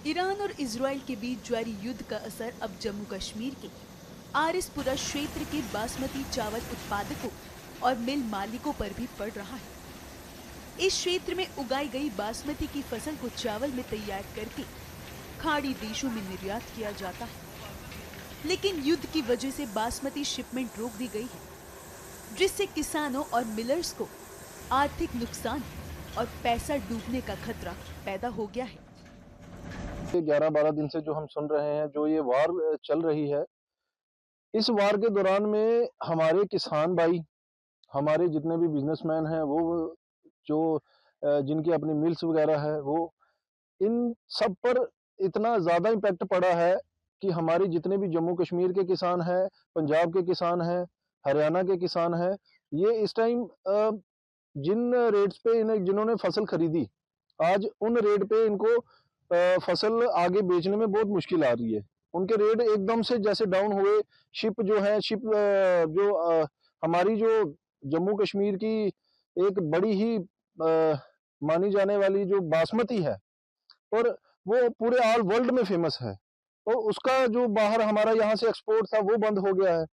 Iran और Israel के बीच जारी युद्ध का असर अब जम्मू कश्मीर के आरएसपुरा क्षेत्र के बासमती चावल उत्पादकों और मिल मालिकों पर भी पड़ रहा है। इस क्षेत्र में उगाई गई बासमती की फसल को चावल में तैयार करके खाड़ी देशों में निर्यात किया जाता है, लेकिन युद्ध की वजह से बासमती शिपमेंट रोक दी गई है, जिससे किसानों और मिलर्स को आर्थिक नुकसान और पैसा डूबने का खतरा पैदा हो गया है। 11-12 दिन से जो हम सुन रहे हैं, जो ये वार चल रही है, इस वार के दौरान में हमारे किसान भाई, हमारे जितने भी बिजनेसमैन हैं, वो जो जिनकी अपनी मिल्स वगैरह है, वो इन सब पर इतना ज़्यादा इम्पैक्ट पड़ा है कि हमारे जितने भी जम्मू कश्मीर के किसान हैं, पंजाब के किसान हैं, हरियाणा के किसान हैं, ये इस टाइम जिन रेट्स पे जिन्होंने फसल खरीदी, आज उन रेट पे इनको फसल आगे बेचने में बहुत मुश्किल आ रही है। उनके रेट एकदम से जैसे डाउन हुए। शिप जो है, हमारी जो जम्मू कश्मीर की एक बड़ी ही मानी जाने वाली जो बासमती है, और वो पूरे ऑल वर्ल्ड में फेमस है, और उसका जो बाहर हमारा यहाँ से एक्सपोर्ट था वो बंद हो गया है।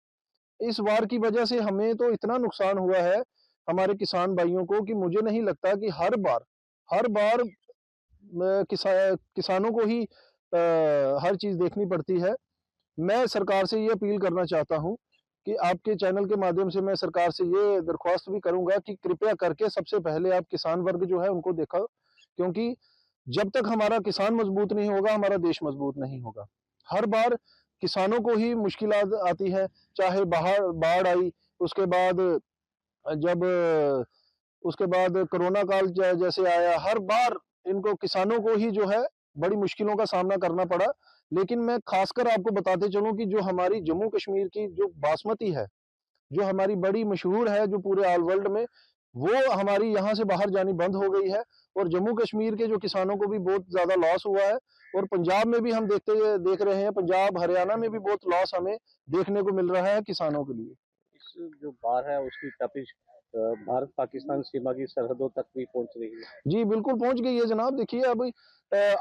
इस वार की वजह से हमें तो इतना नुकसान हुआ है हमारे किसान भाइयों को कि मुझे नहीं लगता कि हर बार किसानों को ही हर चीज देखनी पड़ती है। मैं सरकार से ये अपील करना चाहता हूं कि आपके चैनल के माध्यम से मैं सरकार से ये दरख्वास्त भी करूंगा कि कृपया करके सबसे पहले आप किसान वर्ग जो है उनको देखो, क्योंकि जब तक हमारा किसान मजबूत नहीं होगा, हमारा देश मजबूत नहीं होगा। हर बार किसानों को ही मुश्किल आती है, चाहे बाहर बाढ़ आई, उसके बाद जब उसके बाद कोरोना काल जैसे आया, हर बार इनको किसानों को ही जो है बड़ी मुश्किलों का सामना करना पड़ा। लेकिन मैं खासकर आपको बताते चलूं कि जो हमारी जम्मू कश्मीर की जो बासमती है, जो हमारी बड़ी मशहूर है, जो पूरे ऑल वर्ल्ड में, वो हमारी यहाँ से बाहर जानी बंद हो गई है, और जम्मू कश्मीर के जो किसानों को भी बहुत ज्यादा लॉस हुआ है। और पंजाब में भी हम देख रहे हैं, पंजाब हरियाणा में भी बहुत लॉस हमें देखने को मिल रहा है किसानों के लिए। इस जो बाढ़ है उसकी तपिश भारत पाकिस्तान सीमा की सरहदों तक भी पहुंच रही है। जी बिल्कुल पहुंच गई है जनाब। देखिए, अब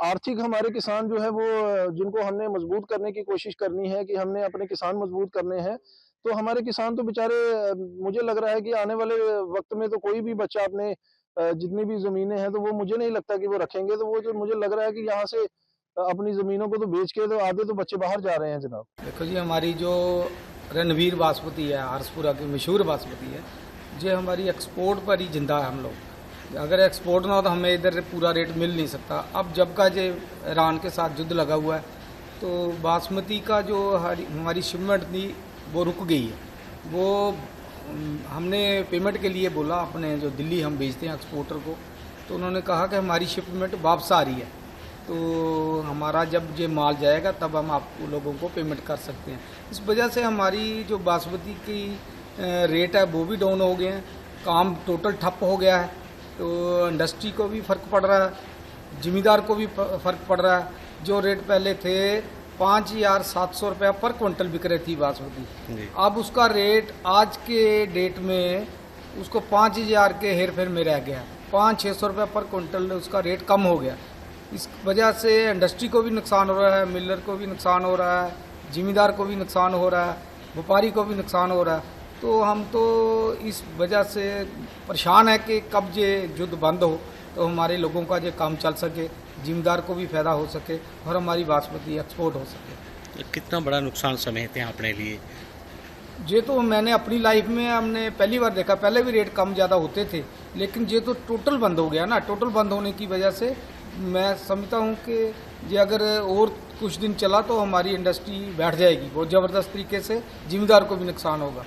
आर्थिक हमारे किसान जो है वो जिनको हमने मजबूत करने की कोशिश करनी है कि हमने अपने किसान मजबूत करने हैं, तो हमारे किसान तो बेचारे, मुझे लग रहा है कि आने वाले वक्त में तो कोई भी बच्चा अपने जितनी भी जमीनें हैं, तो वो मुझे नहीं लगता कि वो रखेंगे। तो वो जो मुझे लग रहा है कि यहाँ से अपनी जमीनों को तो बेच के तो आधे तो बच्चे बाहर जा रहे हैं जनाब। देखो जी, हमारी जो रणवीर बासमती है, आरसपुरा की मशहूर बासमती है, जो हमारी एक्सपोर्ट पर ही जिंदा है। हम लोग अगर एक्सपोर्ट ना हो तो हमें इधर पूरा रेट मिल नहीं सकता। अब जब का जो ईरान के साथ युद्ध लगा हुआ है, तो बासमती का जो हमारी शिपमेंट थी वो रुक गई है। वो हमने पेमेंट के लिए बोला अपने जो दिल्ली हम भेजते हैं एक्सपोर्टर को, तो उन्होंने कहा कि हमारी शिपमेंट वापस आ रही है, तो हमारा जब ये माल जाएगा तब हम आप लोगों को पेमेंट कर सकते हैं। इस वजह से हमारी जो बासमती की रेट है वो भी डाउन हो गए हैं, काम टोटल ठप हो गया है। तो इंडस्ट्री को भी फ़र्क पड़ रहा है, ज़मींदार को भी फ़र्क पड़ रहा है। जो रेट पहले थे 5,700 रुपया पर क्विंटल बिक रही थी बासमती, अब उसका रेट आज के डेट में उसको 5,000 के हेर फेर में रह गया। 500-600 रुपया पर क्विंटल उसका रेट कम हो गया। इस वजह से इंडस्ट्री को भी नुकसान हो रहा है, मिलर को भी नुकसान हो रहा है, ज़मींदार को भी नुकसान हो रहा है, व्यापारी को भी नुकसान हो रहा है। तो हम तो इस वजह से परेशान है कि कब ये युद्ध बंद हो तो हमारे लोगों का ये काम चल सके, ज़मींदार को भी फ़ायदा हो सके और हमारी बासमती एक्सपोर्ट हो सके। कितना बड़ा नुकसान समझते हैं अपने लिए? ये तो मैंने अपनी लाइफ में हमने पहली बार देखा। पहले भी रेट कम ज़्यादा होते थे, लेकिन ये तो टोटल बंद हो गया ना। टोटल बंद होने की वजह से मैं समझता हूँ कि ये अगर और कुछ दिन चला तो हमारी इंडस्ट्री बैठ जाएगी बहुत ज़बरदस्त तरीके से, ज़मींदार को भी नुकसान होगा।